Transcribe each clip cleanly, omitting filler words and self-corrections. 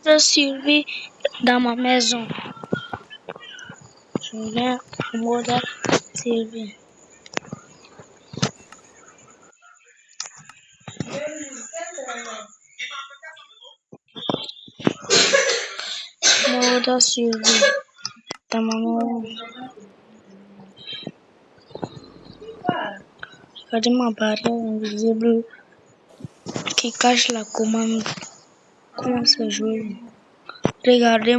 de survie dans ma maison. Je viens en mode survie. Mode survie dans ma maison. Regardez ma barrière invisible qui cache la commande. Comment se joue? Regardez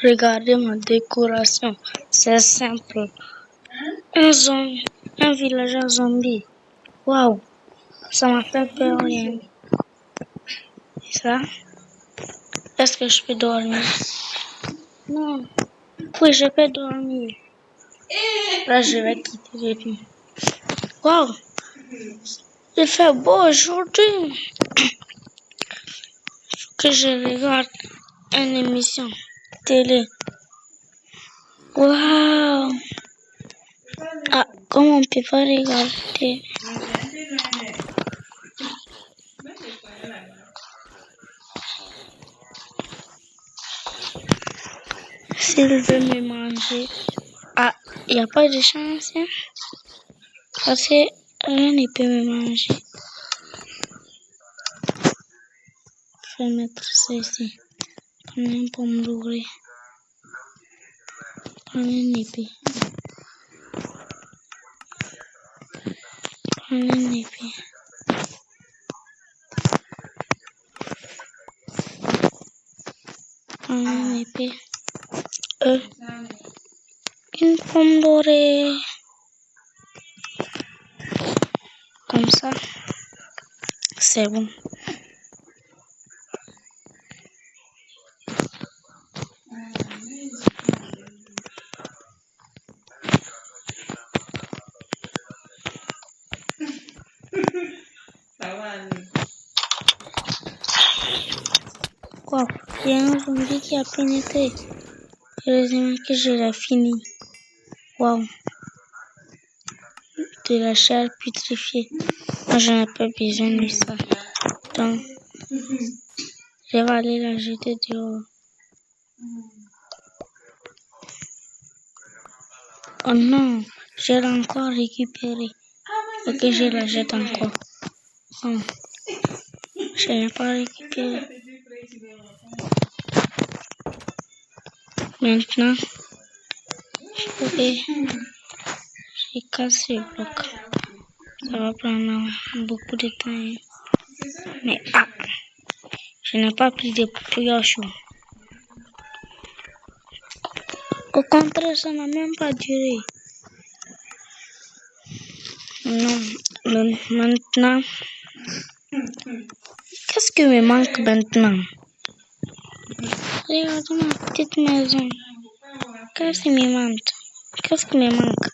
regardez ma décoration. C'est simple. Un village en zombie. Waouh, ça m'a fait peur rien. Et ça? Est-ce que je peux dormir? Non. Oui, je peux dormir. Là, je vais quitter le lit. Waouh, il fait beau aujourd'hui. Que je regarde une émission télé. Waouh. Ah, comment on peut pas regarder? S'il veut me manger. Ah, il n'y a pas de chance, hein? Parce que rien ne peut me manger. Je vais mettre ça ici. Prendre une pomme dorée. Prendre une épée. Prendre une épée. Prendre une épée. Une pomme dorée. Comme ça. C'est bon. Wow, il y a un zombie qui a pénétré. Heureusement que je l'ai fini. Wow. De la chair putréfiée. Moi, je n'ai pas besoin de ça. Donc, je vais aller la jeter dehors. Oh non, je l'ai encore récupérée. Faut que je la jette encore. Oh, je n'ai pas récupéré. Maintenant, je casse le bloc. Ça va prendre beaucoup de temps. Mais je n'ai pas pris de précautions. Au contraire, ça n'a même pas duré. Non, maintenant, qu'est-ce qui me manque maintenant? Regardez ma petite maison. Qu'est-ce qui me manque? Qu'est-ce qui me manque?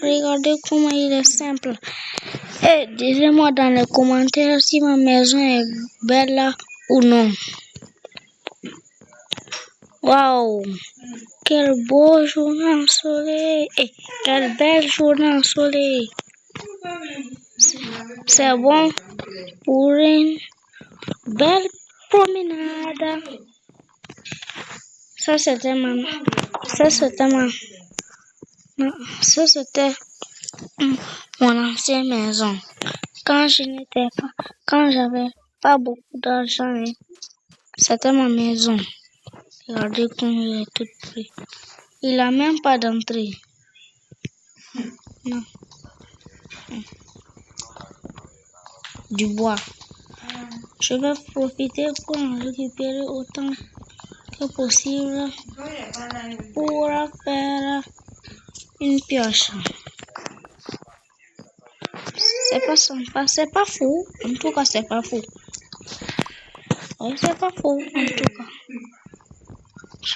Regardez comment il est simple. Et dites-moi dans les commentaires si ma maison est belle là ou non. Waouh! Quel beau journée ensoleillé! Quelle belle journée ensoleillée! C'est bon pour une belle promenade. Ça c'était mon ancienne maison. Quand j'avais pas beaucoup d'argent, c'était ma maison. Regardez comme il est tout près. Il a même pas d'entrée. Non. Du bois. Je vais profiter pour en récupérer autant que possible pour faire une pioche. C'est pas sympa, c'est pas fou. En tout cas, c'est pas fou. Oui, c'est pas fou, en tout cas. Je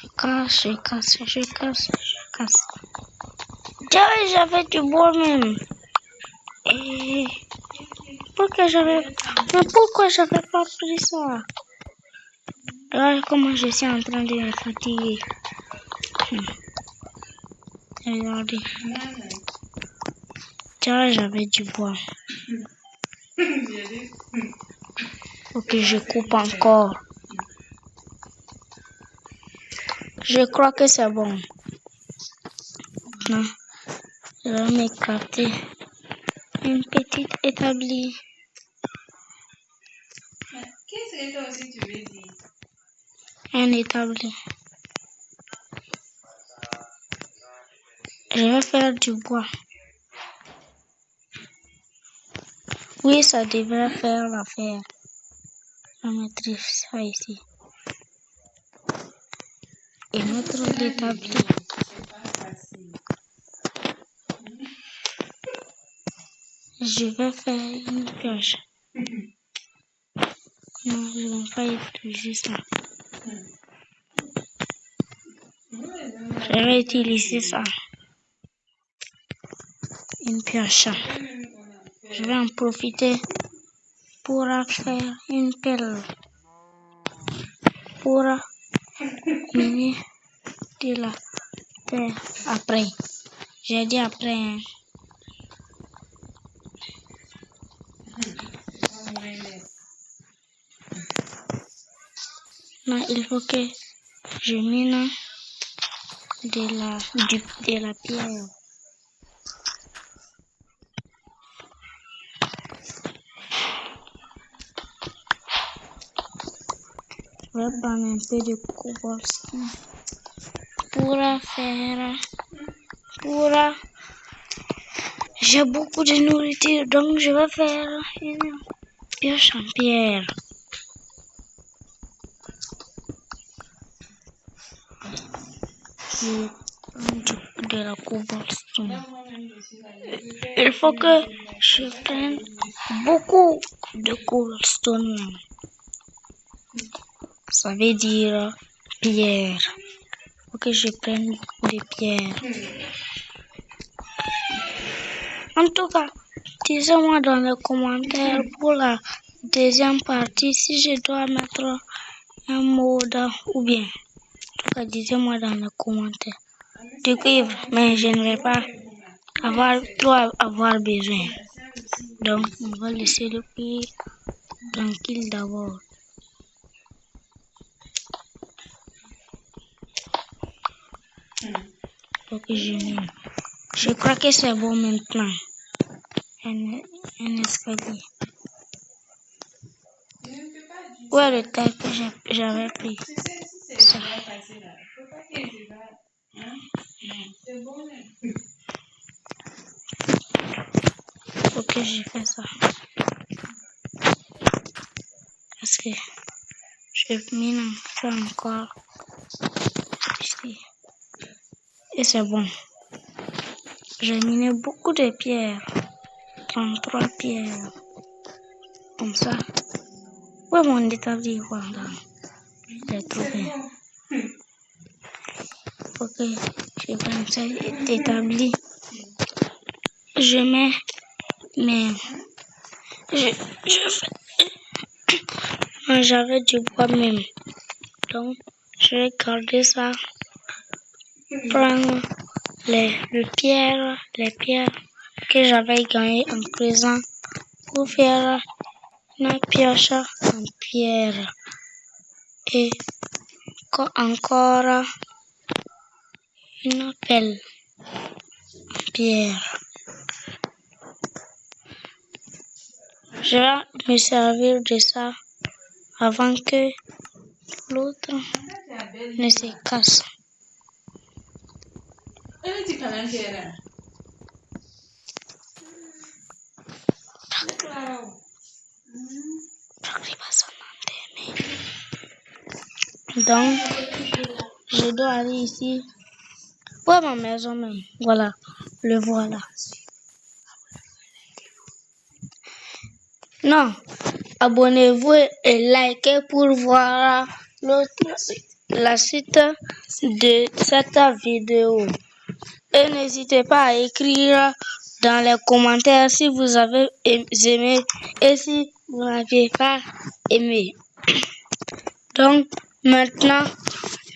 casse. Tiens, j'avais du bois même. Et pourquoi j'avais pas pris ça? Regarde comment je suis en train de me fatiguer. Regardez. Tiens, j'avais du bois. Ok, je coupe encore. Je crois que c'est bon. Non, je vais m'éclater. Une petite établie. Qu'est-ce que toi aussi tu veux dire? Un établi. Je vais faire du bois. Oui, ça devrait faire l'affaire. Je vais mettre ça ici. Et mettre l'établi. C'est pas facile. Je vais faire une pioche. Non, je ne vais pas utiliser ça. Je vais utiliser ça. Une pioche. Je vais en profiter pour faire une pelle. Pour miner de la terre après. J'ai dit après. Hein. Non, il faut que je mine de la pierre. Je vais prendre un peu de cobblestone j'ai beaucoup de nourriture, donc je vais faire une pioche en pierre. Je prends de la cobblestone. Il faut que je prenne beaucoup de cobblestone. Ça veut dire pierre. Il faut que je prenne beaucoup de pierres. En tout cas, dites-moi dans les commentaires pour la deuxième partie si je dois mettre un mot dans ou bien. En tout cas, dites-moi dans les commentaires. Du cuivre, mais je ne vais pas avoir besoin. Donc, on va laisser le cuivre tranquille d'abord. Faut que je mine. Je crois que c'est bon maintenant. Un escalier. Où est le taille que j'avais pris? Ça. Faut que je fasse ça. Parce que je mine ça encore ici. Et c'est bon. J'ai miné beaucoup de pierres. 33 pierres. Comme ça. Où est mon établi? Voilà. Je l'ai trouvé. Faut que je prenne cet établi. Je mets mes... J'avais du bois même. Donc, je vais garder ça. Prendre les pierres que j'avais gagnées en creusant pour faire une pioche en pierre. Et encore une pelle en pierre. Je vais me servir de ça avant que l'autre ne se casse. Donc, je dois aller ici. Où est ma maison même? Voilà, le voilà. Non, abonnez-vous et likez pour voir la suite de cette vidéo. Et n'hésitez pas à écrire dans les commentaires si vous avez aimé et si vous n'avez pas aimé. Donc, maintenant,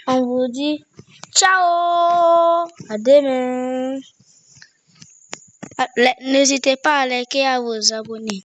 on vous dit ciao! À demain! N'hésitez pas à liker et à vous abonner.